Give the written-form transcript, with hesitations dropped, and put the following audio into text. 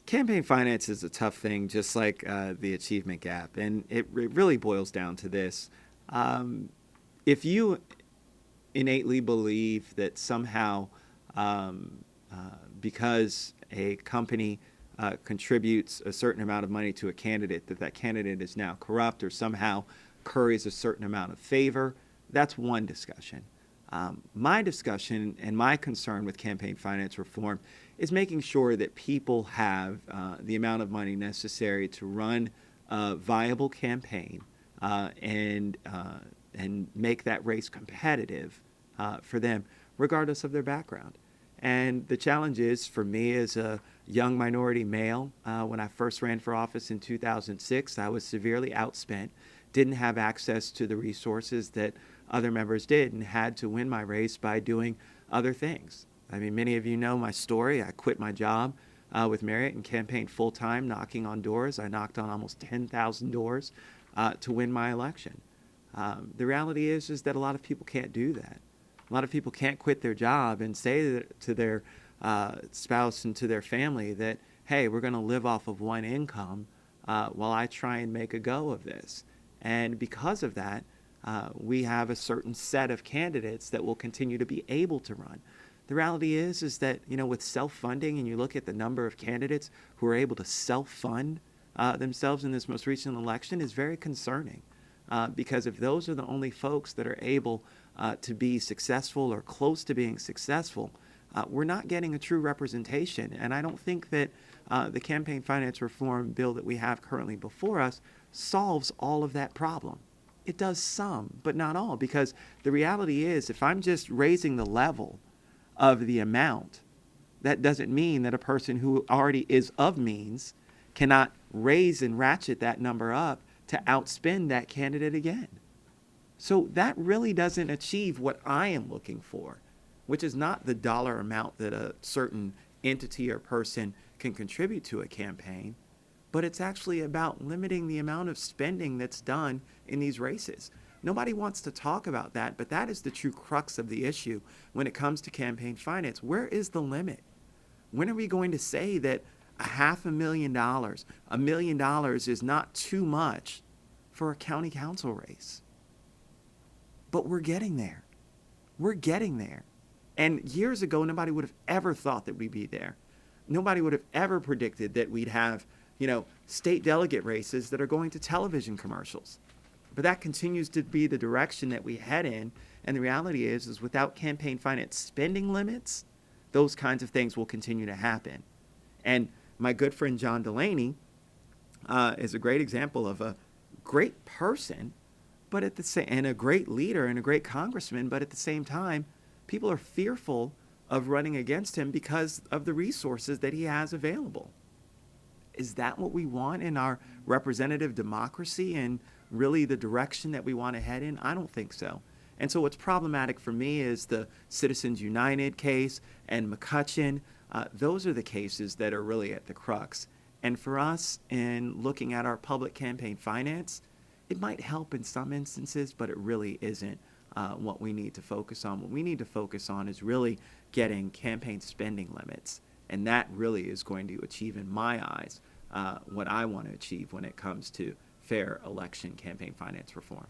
Campaign finance is a tough thing, just like the achievement gap. And it really boils down to this. If you innately believe that somehow, because a company contributes a certain amount of money to a candidate, that candidate is now corrupt or somehow curries a certain amount of favor, that's one discussion. My discussion and my concern with campaign finance reform is making sure that people have the amount of money necessary to run a viable campaign and make that race competitive for them, regardless of their background. And the challenge is, for me as a young minority male, when I first ran for office in 2006, I was severely outspent, didn't have access to the resources that other members did, and had to win my race by doing other things. I mean, many of you know my story. I quit my job with Marriott and campaigned full-time, knocking on doors. I knocked on almost 10,000 doors to win my election. The reality is that a lot of people can't do that. A lot of people can't quit their job and say to their spouse and to their family that, hey, we're going to live off of one income while I try and make a go of this. And because of that, we have a certain set of candidates that will continue to be able to run. The reality is that, you know, with self-funding, and you look at the number of candidates who are able to self-fund themselves in this most recent election, is very concerning. Because if those are the only folks that are able to be successful or close to being successful, we're not getting a true representation. And I don't think that the campaign finance reform bill that we have currently before us solves all of that problem. It does some, but not all, because the reality is, if I'm just raising the level of the amount, that doesn't mean that a person who already is of means cannot raise and ratchet that number up to outspend that candidate again. So that really doesn't achieve what I am looking for, which is not the dollar amount that a certain entity or person can contribute to a campaign, but it's actually about limiting the amount of spending that's done in these races. Nobody wants to talk about that, but that is the true crux of the issue when it comes to campaign finance. Where is the limit? When are we going to say that $500,000, $1 million is not too much for a county council race? But we're getting there. We're getting there. And years ago, nobody would have ever thought that we'd be there. Nobody would have ever predicted that we'd have, you know, state delegate races that are going to television commercials. But that continues to be the direction that we head in. And the reality is without campaign finance spending limits, those kinds of things will continue to happen. And my good friend John Delaney is a great example of a great person, but at the same, and a great leader and a great congressman, but at the same time, people are fearful of running against him because of the resources that he has available. Is that what we want in our representative democracy and really the direction that we want to head in? I don't think so. And so what's problematic for me is the Citizens United case and McCutcheon. Those are the cases that are really at the crux. And for us, in looking at our public campaign finance, it might help in some instances, but it really isn't what we need to focus on. What we need to focus on is really getting campaign spending limits. And that really is going to achieve, in my eyes, what I want to achieve when it comes to fair election campaign finance reform.